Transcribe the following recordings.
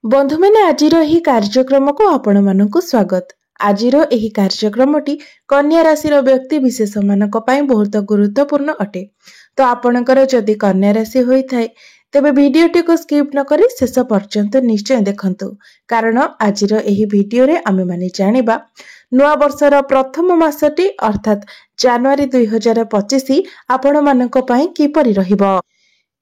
बंधु मैंने आजिर एही कार्यक्रम को आपण मानकु स्वागत। आजिर एही कार्यक्रमटी कन्या राशि व्यक्ति विशेष मानक पई बहुत गुरुत्वपूर्ण अटे। तो आपणकर जदि कन्या राशि होई थाए तेबे भिडियोटी को स्किप न करी शेष पर्यंत निश्चय देखंतु, कारण आजिर एही भिडियो रे आमे माने जानिबा नुआ वर्षर प्रथम मासटी अर्थात जनवरी 2025 आपण मानक पई किपरि रहिबो।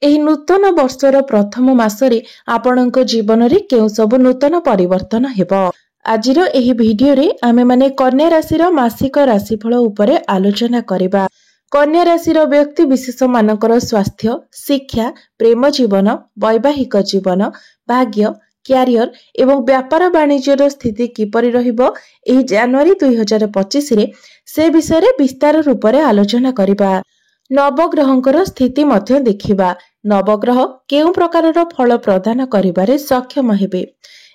एही नूतन वर्षर प्रथम मासरे आपणक जीवन रे केउ सब नूतन परिवर्तन हेबो। आजिर एही भिडियो रे आमे माने कन्या राशिर मासिक राशिफल उपरे आलोचना करिबा। कन्या राशिर व्यक्ति विशेष मानकर स्वास्थ्य, शिक्षा, प्रेम जीवन, वैवाहिक जीवन, भाग्य, क्यारियर एवं व्यापार वाणिज्यर स्थिति किपरि रहिबो एही जनवरी 2025 रे से विषय रे विस्तार रूप रे आलोचना करिबा। नवग्रहंकर स्थिति मध्य देखिबा। नवग्रह केउ प्रकारर फल प्रदान करिबारे सक्षम हेबे।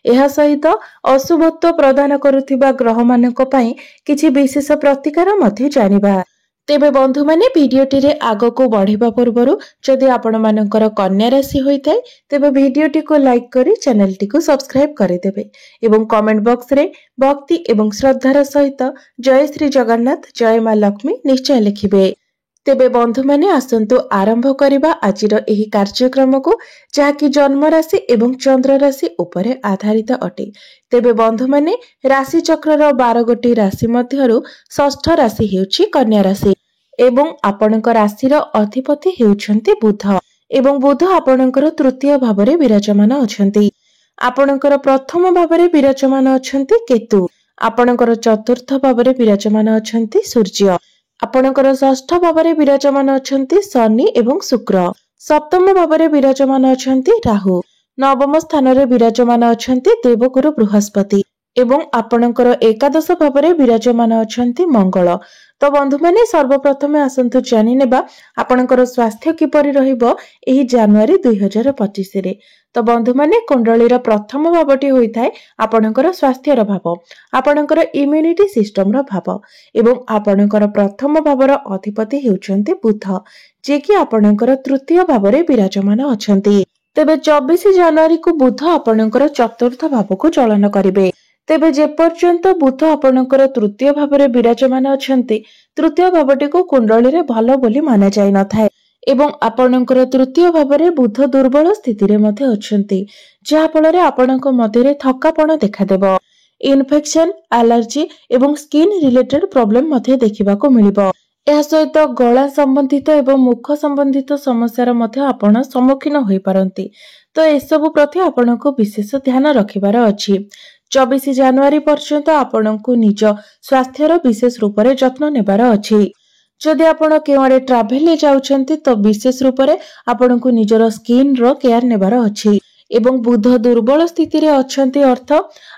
एहा सहित अशुभत्व प्रदान करुथिबा ग्रह मानक पई किछि विशेष प्रतिकार मध्य जानिबा। तेबे बंधु माने भिडियोटी रे आगो को बढ़िबा पूर्वरु जदि आपण मानकर कन्या राशि होइताय तेबे भिडियोटी को लाइक करी चैनलटी को सब्सक्राइब करि देबे एवं कमेंट बॉक्स रे भक्ति एवं श्रद्धार सहित जय श्री जगन्नाथ जय मां लक्ष्मी निश्चय लिखिबे। तेबे बंधु माने आसंतु आरंभ करिबा आजिर एही कार्यक्रम को, जाकी जन्म राशि एवं चंद्र राशि उपरे आधारित अटे। तेबे बंधु माने राशि चक्रर 12 गोटी राशि मध्यरु षष्ठ राशि हेउछि कन्या राशि एवं आपणक राशिर अधिपति हेउछन्ति बुध एवं बुध आपणकर तृतीय भावरे विराजमान अछन्ति। आपणकर प्रथम भावरे विराजमान अछन्ति केतु, आपणकर चतुर्थ भावरे विराजमान अछन्ति सूर्य, आपणकर षष्ठ भावरे विराजमान अछन्ति शनि एवं शुक्र, सप्तम भावरे विराजमान अछन्ति राहु, नवम स्थान रे विराजमान अछन्ति देवगुरु बृहस्पति एवं आपणकर एकादश भावरे विराजमान अछन्ति मंगल। तो बंधु माने सर्वप्रथमे आसंतु जानि नेबा आपणकर स्वास्थ्य किपरि रहिबो एही जनवरी 2025 रे। तो बंधु माने कुंडलीर प्रथम भावटी होई थाए आपणकर स्वास्थ्यर भाव, आपणकर इम्यूनिटी सिस्टम रो भाव एवं आपणकर प्रथम भावर अधिपति हेउछन्ति बुध, जे कि आपणकर तृतीय भावरे विराजमान अछन्ति। तेबे 24 जनवरी को बुध आपणकर चतुर्थ भाव को चलन करिवे। तेबे जे पर्यंत बुध आपणकर तृतीय भावरे विराजमान अछन्ति, तृतीय भावटी को कुंडली रे भलो बोली माना जाय न थाए एवं आपणकर तृतीय भावरे बुध दुर्बल स्थिति रे मध्ये अछन्ति, जहा फल रे आपणक मध्ये रे थकापण देखा देबो। इन्फेक्शन, एलर्जी एवं स्किन रिलेटेड प्रॉब्लम मध्ये देखिबा को मिलिबो। एहा सहित गला संबंधित एवं मुख संबंधित समस्यार मध्ये आपण सम्मुखीन होई पारंती। तो एसबु प्रति आपणको विशेष ध्यान रखिबार अछि। 24 जनवरी पर्यंत आपणको निज स्वास्थ्यर विशेष रूप रे जत्न नेबार अछि। जदि आपण केवाडे ट्रैवल ले जाउछन्ती तो विशेष रूप रे आपणको निजर स्किन रो केयर नेबार अछि एवं बुध दुर्बल स्थिति रे अछन्ती अर्थ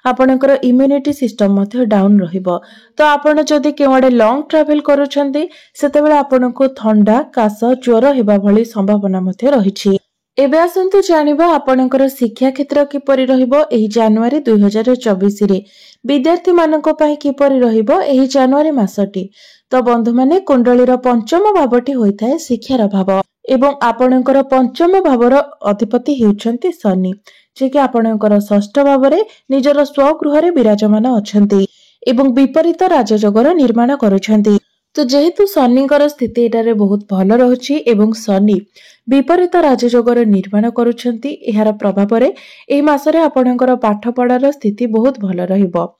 आपणकर इम्यूनिटी सिस्टम मध्ये डाउन रहिबो। तो आपण जदि केवाडे लॉन्ग ट्रैवल करूछन्ती सेतेबेले आपणको ठंडा, काश, ज्वर हेबा भली संभावना मध्ये रहिछि। एबे आसंतु जानिबा आपणकर शिक्षा क्षेत्र किपरि रहिबो एही जनवरी 2024 रे। विद्यार्थी मानक पई किपरि रहिबो एही जनवरी मासटी। तो बंधु माने कुंडलीर पंचम भावटी होइथाय शिक्षार भाव एवं आपणकर पंचम भावर अधिपति हेउछन्ति शनि, जे कि आपणकर षष्ठ भावरे निजर स्वगृह रे विराजमान अछन्ति एवं विपरीत राजयोगर निर्माण करूछन्ति। तो जेहेतु शनिकर स्थिति एटारे बहुत भलो रहुछि एवं शनि विपरीत राजयोगर निर्माण करूछन्ति, एहार प्रभाव रे एही मासरे आपणकर पाठ पढ़ार स्थिति बहुत भलो रहिबो।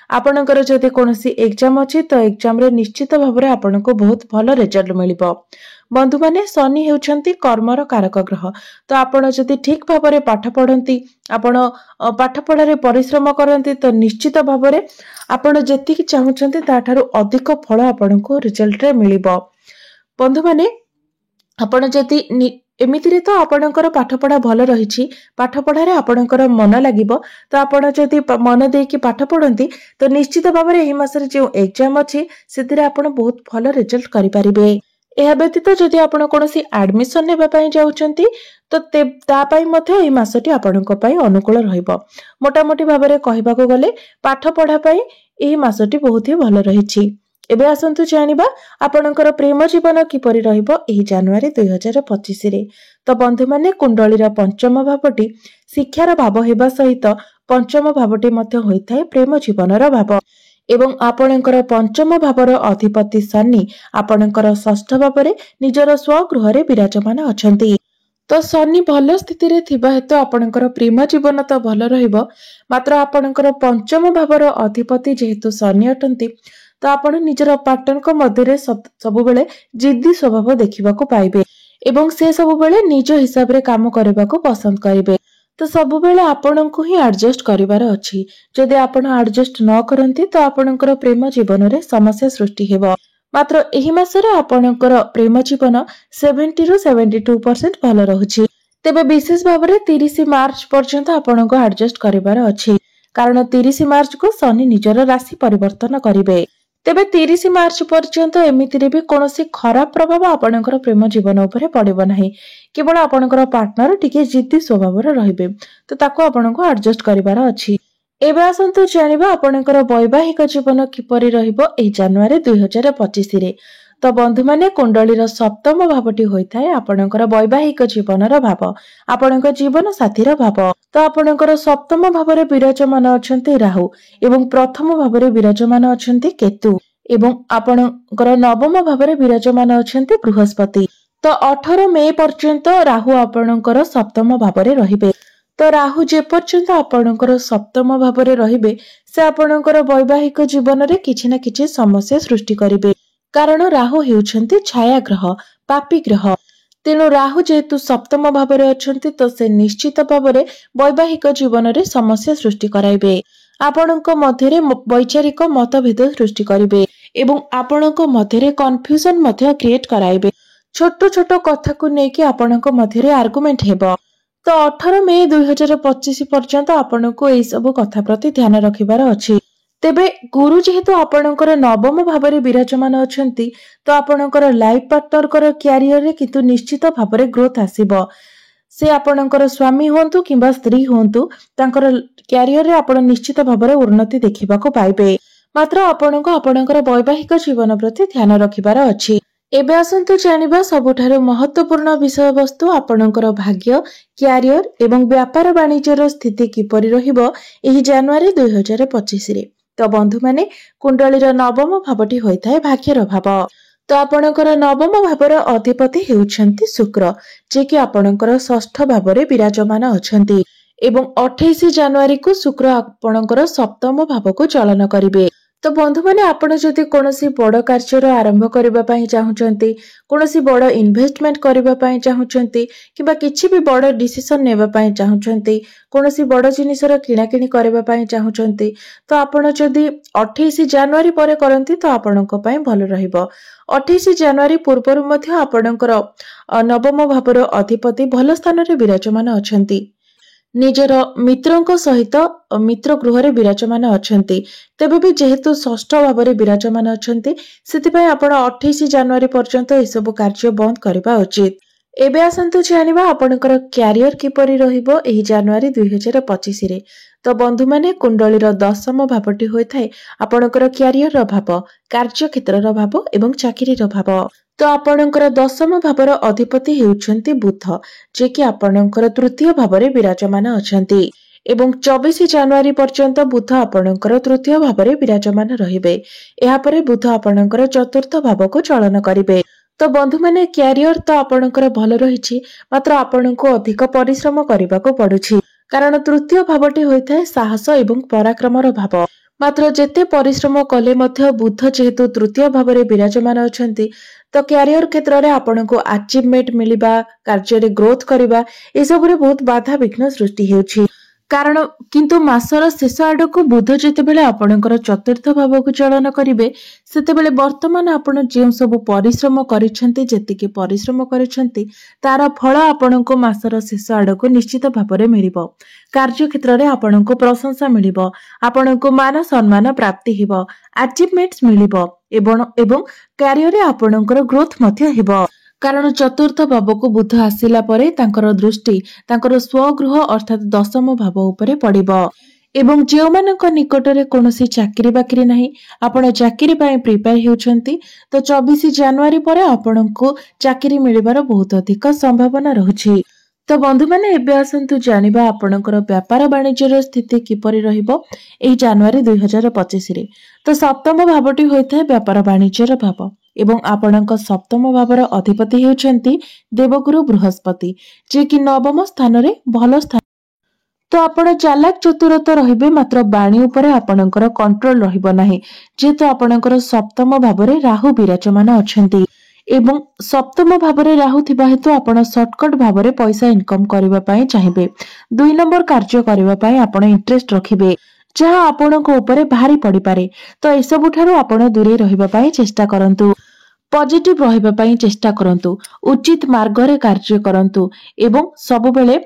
आपणकर जदि कोनोसी एग्जाम अछि तो एग्जाम रे निश्चित भाबरे आपनको बहुत भलो रिजल्ट मिलिबो। बंधु माने शनि हेउछन्ति कर्मर कारक ग्रह। तो आपण जदि ठीक भाबरे पाठ पढ़ंती, आपण पाठ पढ़ारे परिश्रम करंती तो निश्चित भाबरे आपण जेतिकी चाहुचन्ती ताठारु अधिक फल आपनको रिजल्ट रे मिलिबो। बंधु माने आपण जदि एमितिरे तो आपणकर पाठ पढ़ा भलो रहिछि, पाठ पढ़ारे आपणकर मन लागिबो, तो आपण जदि मन देकी पाठ पढ़ंती तो निश्चित भाबरे एही मासरे जे एग्जाम अछि सेतिरे आपण बहुत भलो रिजल्ट करि परिबे। एहा व्यतीत जदि आपण कोनोसी एडमिशन नेबा पई जाउचंती तो ता पई मध्ये एही मासटी आपणक पई अनुकूल रहिबो। मोटामोटी भाबरे कहिबाको गले पाठ पढ़ा पई एही मासटी बहुत ही भलो रहिछि। एबे आसंतु जानिबा आपणकर प्रेम जीवन किपरि रहिबो एही जनवरी 2025 रे। ତ ବନ୍ଧୁମାନେ କୁଣ୍ଡଳୀର ପଞ୍ଚମ ଭାବଟି ଶିକ୍ଷାର ଭାବ ହେବା ସହିତ ପଞ୍ଚମ ଭାବଟି ମଧ୍ୟ ହୋଇଥାଏ ପ୍ରେମ ଜୀବନର ଭାବ ଏବଂ ଆପଣଙ୍କର ପଞ୍ଚମ ଭାବର ଅଧିପତି ଶନି ଆପଣଙ୍କର ଷଷ୍ଠ ଭାବରେ ନିଜର ସ୍ୱଗୃହରେ ବିରାଜମାନ ଅଛନ୍ତି। ତ ଶନି ଭଲ ସ୍ଥିତିରେ ଥିବା ହେତୁ ଆପଣଙ୍କର ପ୍ରେମ ଜୀବନ ତ ଭଲ ରହିବ, ମାତ୍ର ଆପଣଙ୍କର ପଞ୍ଚମ ଭାବର ଅଧିପତି ଯେହେତୁ ଶନି ଅଟନ୍ତି ତ ଆପଣ ନିଜର ପାର୍ଟନରଙ୍କ ମଧ୍ୟରେ ସବୁବେଳେ ଜିଦ୍ଦି ସ୍ୱଭାବ ଦେଖିବାକୁ ପାଇବେ ଏବଂ ସେ ସବୁବେଳେ ନିଜ ହିସାବରେ କାମ କରିବାକୁ ପସନ୍ଦ କରିବେ। ତ ସବୁବେଳେ ଆପଣଙ୍କୁ ହିଁ ଆଡଜଷ୍ଟ କରିବାର ଅଛି। ଯଦି ଆପଣ ଆଡଜଷ୍ଟ ନ କରନ୍ତି ତ ଆପଣଙ୍କର ପ୍ରେମ ଜୀବନରେ ସମସ୍ୟା ସୃଷ୍ଟି ହେବ। ମାତ୍ର ଏହି ମାସରେ ଆପଣଙ୍କର ପ୍ରେମ ଜୀବନ 70ରୁ 72% ଭଲ ରହୁଛି। ତେବେ ବିଶେଷ ଭାବରେ 30 ମାର୍ଚ୍ଚ ପର୍ଯ୍ୟନ୍ତ ଆପଣଙ୍କୁ ଆଡଜଷ୍ଟ କରିବାର ଅଛି, କାରଣ 30 ମାର୍ଚ୍ଚକୁ ଶନି ନିଜର ରାଶି ପରିବର୍ତ୍ତନ କରିବେ। ତେବେ 30 ମାର୍ଚ୍ଚ ପର୍ଯ୍ୟନ୍ତ ଏମିତିରେ ବି କୌଣସି ଖରାପ ପ୍ରଭାବ ଆପଣଙ୍କର ପ୍ରେମ ଜୀବନ ଉପରେ ପଡିବ ନାହିଁ। କେବଳ ଆପଣଙ୍କର ପାର୍ଟନର ଟିକେ ଜିଦ୍ଦି ସ୍ୱଭାବର ରହିବେ, ତ ତାକୁ ଆପଣଙ୍କୁ ଆଡଜଷ୍ଟ କରିବାର ଅଛି। ଏବେ ଆସନ୍ତୁ ଜାଣିବା ଆପଣଙ୍କର ବୈବାହିକ ଜୀବନ କିପରି ରହିବ ଏହି ଜାନୁଆରୀ 2025ରେ। ତ ବନ୍ଧୁମାନେ କୁଣ୍ଡଳୀର ସପ୍ତମ ଭାବଟି ହୋଇଥାଏ ଆପଣଙ୍କର ବୈବାହିକ ଜୀବନର ଭାବ, ଆପଣଙ୍କ ଜୀବନ ସାଥୀର ଭାବ। ତ ଆପଣଙ୍କର ସପ୍ତମ ଭାବରେ ବିରାଜମାନ ଅଛନ୍ତି ରାହୁ ଏବଂ ପ୍ରଥମ ଭାବରେ ବିରାଜମାନ ଅଛନ୍ତି କେତୁ ଏବଂ ଆପଣଙ୍କର ନବମ ଭାବରେ ବିରାଜମାନ ଅଛନ୍ତି ବୃହସ୍ପତି। ତ 18 ମେ ପର୍ଯ୍ୟନ୍ତ ରାହୁ ଆପଣଙ୍କର ସପ୍ତମ ଭାବରେ ରହିବେ। ତ ରାହୁ ଯେପର୍ଯ୍ୟନ୍ତ ଆପଣଙ୍କର ସପ୍ତମ ଭାବରେ ରହିବେ ସେ ଆପଣଙ୍କର ବୈବାହିକ ଜୀବନରେ କିଛି ନା କିଛି ସମସ୍ୟା ସୃଷ୍ଟି କରିବେ, କାରଣ ରାହୁ ହେଉଛନ୍ତି ଛାୟା ଗ୍ରହ, ପାପୀ ଗ୍ରହ। ତେଣୁ ରାହୁ ଯେହେତୁ ସପ୍ତମ ଭାବରେ ଅଛନ୍ତି ତ ସେ ନିଶ୍ଚିତ ଭାବରେ ବୈବାହିକ ଜୀବନରେ ସମସ୍ୟା ସୃଷ୍ଟି କରାଇବେ। ଆପଣଙ୍କ ମଧ୍ୟରେ ବୈଚାରିକ ମତଭେଦ ସୃଷ୍ଟି କରିବେ ଏବଂ ଆପଣଙ୍କ ମଧ୍ୟରେ କନଫ୍ୟୁଜନ ମଧ୍ୟ କ୍ରିଏଟ କରାଇବେ। ଛୋଟ ଛୋଟ କଥାକୁ ନେଇକି ଆପଣଙ୍କ ମଧ୍ୟରେ ଆର୍ଗୁମେଣ୍ଟ ହେବ। ତ 18 ମେ 2025 ପର୍ଯ୍ୟନ୍ତ ଆପଣଙ୍କୁ ଏହି ସବୁ କଥା ପ୍ରତି ଧ୍ୟାନ ରଖିବାର ଅଛି। ତେବେ ଗୁରୁ ଯେହେତୁ ଆପଣଙ୍କର ନବମ ଭାବରେ ବିରାଜମାନ ଅଛନ୍ତି ତ ଆପଣଙ୍କର ଲାଇଫ ପାର୍ଟନରଙ୍କର କ୍ୟାରିୟରରେ କିନ୍ତୁ ନିଶ୍ଚିତ ଭାବରେ ଗ୍ରୋଥ ଆସିବ। ସେ ଆପଣଙ୍କର ସ୍ୱାମୀ ହୁଅନ୍ତୁ କିମ୍ବା ସ୍ତ୍ରୀ ହୁଅନ୍ତୁ, ତାଙ୍କର କ୍ୟାରିୟରରେ ଆପଣ ନିଶ୍ଚିତ ଭାବରେ ଉନ୍ନତି ଦେଖିବାକୁ ପାଇବେ। ମାତ୍ର ଆପଣଙ୍କୁ ଆପଣଙ୍କର ବୈବାହିକ ଜୀବନ ପ୍ରତି ଧ୍ୟାନ ରଖିବାର ଅଛି। ଏବେ ଆସନ୍ତୁ ଜାଣିବା ସବୁଠାରୁ ମହତ୍ୱପୂର୍ଣ୍ଣ ବିଷୟବସ୍ତୁ ଆପଣଙ୍କର ଭାଗ୍ୟ, କ୍ୟାରିୟର ଏବଂ ବ୍ୟାପାର ବାଣିଜ୍ୟର ସ୍ଥିତି କିପରି ରହିବ ଏହି ଜାନୁଆରୀ 2025ରେ। ତ ବନ୍ଧୁମାନେ କୁଣ୍ଡଳୀର ନବମ ଭାବଟି ହୋଇଥାଏ ଭାଗ୍ୟର ଭାବ। ତ ଆପଣଙ୍କର ନବମ ଭାବର ଅଧିପତି ହେଉଛନ୍ତି ଶୁକ୍ର, ଯିଏକି ଆପଣଙ୍କର ଷଷ୍ଠ ଭାବରେ ବିରାଜମାନ ଅଛନ୍ତି ଏବଂ 28 ଜାନୁଆରୀକୁ ଶୁକ୍ର ଆପଣଙ୍କର ସପ୍ତମ ଭାବକୁ ଚଳନ କରିବେ। ତ ବନ୍ଧୁମାନେ ଆପଣ ଯଦି କୌଣସି ବଡ଼ କାର୍ଯ୍ୟର ଆରମ୍ଭ କରିବା ପାଇଁ ଚାହୁଁଛନ୍ତି, କୌଣସି ବଡ଼ ଇନଭେଷ୍ଟମେଣ୍ଟ କରିବା ପାଇଁ ଚାହୁଁଛନ୍ତି କିମ୍ବା କିଛି ବି ବଡ଼ ଡିସିସନ ନେବା ପାଇଁ ଚାହୁଁଛନ୍ତି, କୌଣସି ବଡ଼ ଜିନିଷର କିଣାକିଣି କରିବା ପାଇଁ ଚାହୁଁଛନ୍ତି ତ ଆପଣ ଯଦି 28 ଜାନୁଆରୀ ପରେ କରନ୍ତି ତ ଆପଣଙ୍କ ପାଇଁ ଭଲ ରହିବ। 28 ଜାନୁଆରୀ ପୂର୍ବରୁ ମଧ୍ୟ ଆପଣଙ୍କର ନବମ ଭାବର ଅଧିପତି ଭଲ ସ୍ଥାନରେ ବିରାଜମାନ ଅଛନ୍ତି, ନିଜର ମିତ୍ରଙ୍କ ସହିତ ମିତ୍ର ଗୃହରେ ବିରାଜମାନ ଅଛନ୍ତି। ତେବେ ବି ଯେହେତୁ ଷଷ୍ଠ ଭାବରେ ବିରାଜମାନ ଅଛନ୍ତି ସେଥିପାଇଁ ଆପଣ 28 ଜାନୁଆରୀ ପର୍ଯ୍ୟନ୍ତ ଏସବୁ କାର୍ଯ୍ୟ ବନ୍ଦ କରିବା ଉଚିତ। ଏବେ ଆସନ୍ତୁ ଜାଣିବା ଆପଣଙ୍କର କ୍ୟାରିୟର କିପରି ରହିବ ଏହି ଜାନୁଆରୀ 2025ରେ। ତ ବନ୍ଧୁମାନେ କୁଣ୍ଡଳୀର ଦଶମ ଭାବଟି ହୋଇଥାଏ ଆପଣଙ୍କର କ୍ୟାରିୟରର ଭାବ, କାର୍ଯ୍ୟକ୍ଷେତ୍ରର ଭାବ ଏବଂ ଚାକିରିର ଭାବ। ତ ଆପଣଙ୍କର ଦଶମ ଭାବର ଅଧିପତି ହେଉଛନ୍ତି ବୁଧ, ଯିଏକି ଆପଣଙ୍କର ତୃତୀୟ ଭାବରେ ବିରାଜମାନ ଅଛନ୍ତି ଏବଂ 24 ଜାନୁଆରୀ ପର୍ଯ୍ୟନ୍ତ ବୁଧ ଆପଣଙ୍କର ତୃତୀୟ ଭାବରେ ବିରାଜମାନ ରହିବେ। ଏହାପରେ ବୁଧ ଆପଣଙ୍କର ଚତୁର୍ଥ ଭାବକୁ ଚଳନ କରିବେ। ତ ବନ୍ଧୁମାନେ କ୍ୟାରିୟର ତ ଆପଣଙ୍କର ଭଲ ରହିଛି, ମାତ୍ର ଆପଣଙ୍କୁ ଅଧିକ ପରିଶ୍ରମ କରିବାକୁ ପଡୁଛି, କାରଣ ତୃତୀୟ ଭାବଟି ହୋଇଥାଏ ସାହସ ଏବଂ ପରାକ୍ରମର ଭାବ। ମାତ୍ର ଯେତେ ପରିଶ୍ରମ କଲେ ମଧ୍ୟ ବୁଧ ଯେହେତୁ ତୃତୀୟ ଭାବରେ ବିରାଜମାନ ଅଛନ୍ତି ତ କ୍ୟାରିୟର କ୍ଷେତ୍ରରେ ଆପଣଙ୍କୁ ଆଚିଭମେଣ୍ଟ ମିଳିବା, କାର୍ଯ୍ୟରେ ଗ୍ରୋଥ କରିବା ଏସବୁରେ ବହୁତ ବାଧାବିଘ୍ନ ସୃଷ୍ଟି ହେଉଛି। କାରଣ କିନ୍ତୁ ମାସର ଶେଷ ଆଡକୁ ବୁଧ ଯେତେବେଳେ ଆପଣଙ୍କର ଚତୁର୍ଥ ଭାବକୁ ଚଳନ କରିବେ ସେତେବେଳେ ବର୍ତ୍ତମାନ ଆପଣ ଯେଉଁ ସବୁ ପରିଶ୍ରମ କରିଛନ୍ତି, ଯେତିକି ପରିଶ୍ରମ କରିଛନ୍ତି ତାର ଫଳ ଆପଣଙ୍କୁ ମାସର ଶେଷ ଆଡକୁ ନିଶ୍ଚିତ ଭାବରେ ମିଳିବ। କାର୍ଯ୍ୟକ୍ଷେତ୍ରରେ ଆପଣଙ୍କୁ ପ୍ରଶଂସା ମିଳିବ, ଆପଣଙ୍କୁ ମାନ ସମ୍ମାନ ପ୍ରାପ୍ତି ହେବ, ଆଚିଭମେଣ୍ଟ ମିଳିବ ଏବଂ କ୍ୟାରିୟରରେ ଆପଣଙ୍କର ଗ୍ରୋଥ ମଧ୍ୟ ହେବ। କାରଣ ଚତୁର୍ଥ ଭାବକୁ ବୁଧ ଆସିଲା ପରେ ତାଙ୍କର ଦୃଷ୍ଟି ତାଙ୍କର ସ୍ୱଗୃହ ଅର୍ଥାତ ଦଶମ ଭାବ ଉପରେ ପଡିବ एवं जो मानक निकटरे कोनोसी चाकरी बाकरी नहीं आपण चाकरी पाई प्रिपेयर हेउछंती तो 24 जनवरी पर आपनको चाकरी मिलिबार बहुत अधिक संभावना रहुछि। तो बंधु माने एबे आसंतु जानिबा आपणकर व्यापार वाणिज्यर स्थिति किपरि रहिबो एही जनवरी 2025 रे। तो सप्तम भावटी होइଥାଏ व्यापार वाणिज्यर भाव एवं आपणक सप्तम भावर अधिपति हेउछंती देवगुरु बृहस्पति जे कि नवम स्थान रे भलो स्थान। तो आपण चालाक चतुर तो रहिबे मात्र बाणी उपरे आपणकर कंट्रोल रहिबो नाही जेतो आपणकर सप्तम भावरे राहु विराजमान अछंती एवं सप्तम भावरे राहु थिबा हेतु आपण शॉर्टकट भावरे पैसा इनकम करबा पई चाहिबे। 2 नंबर कार्य करबा पई आपण इंटरेस्ट रखिबे जहां आपणक उपरे भारी पड़ी पारे। तो एसबु ठारू आपण दूरे रहिबा पई चेष्टा करंतु, पॉजिटिव रहिबा पई चेष्टा करंतु, उचित मार्ग रे कार्य करंतु एवं सब बेले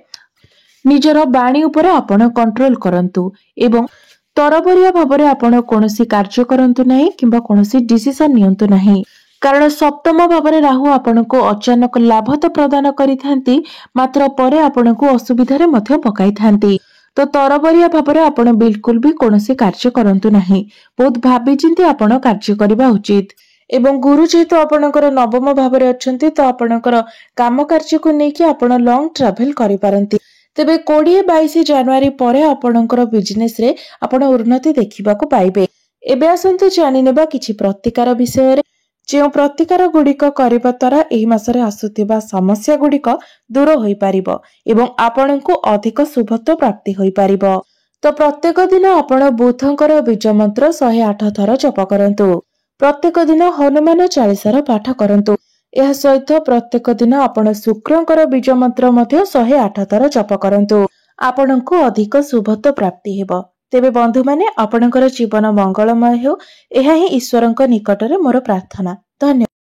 निजर बाणी उपरे आपण कंट्रोल करंतु एवं तरबरिया भावरे आपण कोनोसी कार्य करंतु नाही किंबा कोनोसी डिसिजन नियंतु नाही कारण सप्तम भावरे राहु आपनको अचानक लाभ तो प्रदान करिथांती मात्र परे आपनको असुविधारे मध्य पकाइथांती। तो तरबरिया भावरे आपण बिल्कुल भी कोनोसी कार्य करंतु नाही, बहुत भाबी चिंती आपण कार्य करबा उचित। एवं गुरु जेहेतु आपणकर नवम भावरे अछंती तो आपणकर काम कार्य को नेकी आपण लॉन्ग ट्रैवल करि पारंती। तेबे 20-22 जनवरी परे आपणकर बिजनेस रे आपण उन्नति देखिबा को पाइबे। एबे आसंतु जानि नेबा किछि प्रतिकार विषय रे जे प्रतिकार गुड़िक करबा द्वारा एही मासरे आसुथिबा समस्या गुड़िक दूर होई पारिबो एवं आपणको अधिक शुभत्व प्राप्ति होई पारिबो। तो प्रत्येक दिन आपण बुधंकर बीज मंत्र 108 थर जप करंतु, प्रत्येक दिन हनुमान चालीसार पाठ करंतु। यह सहित प्रत्येक दिन आपण शुक्रंकर बीज मंत्र मध्य 108 थर जप करंतु, आपणको अधिक शुभत्व प्राप्ति हेबो। तेबे बंधु माने आपणकर जीवन मंगलमय हो, एहा ही ईश्वरंक निकटरे मोर प्रार्थना। धन्यवाद।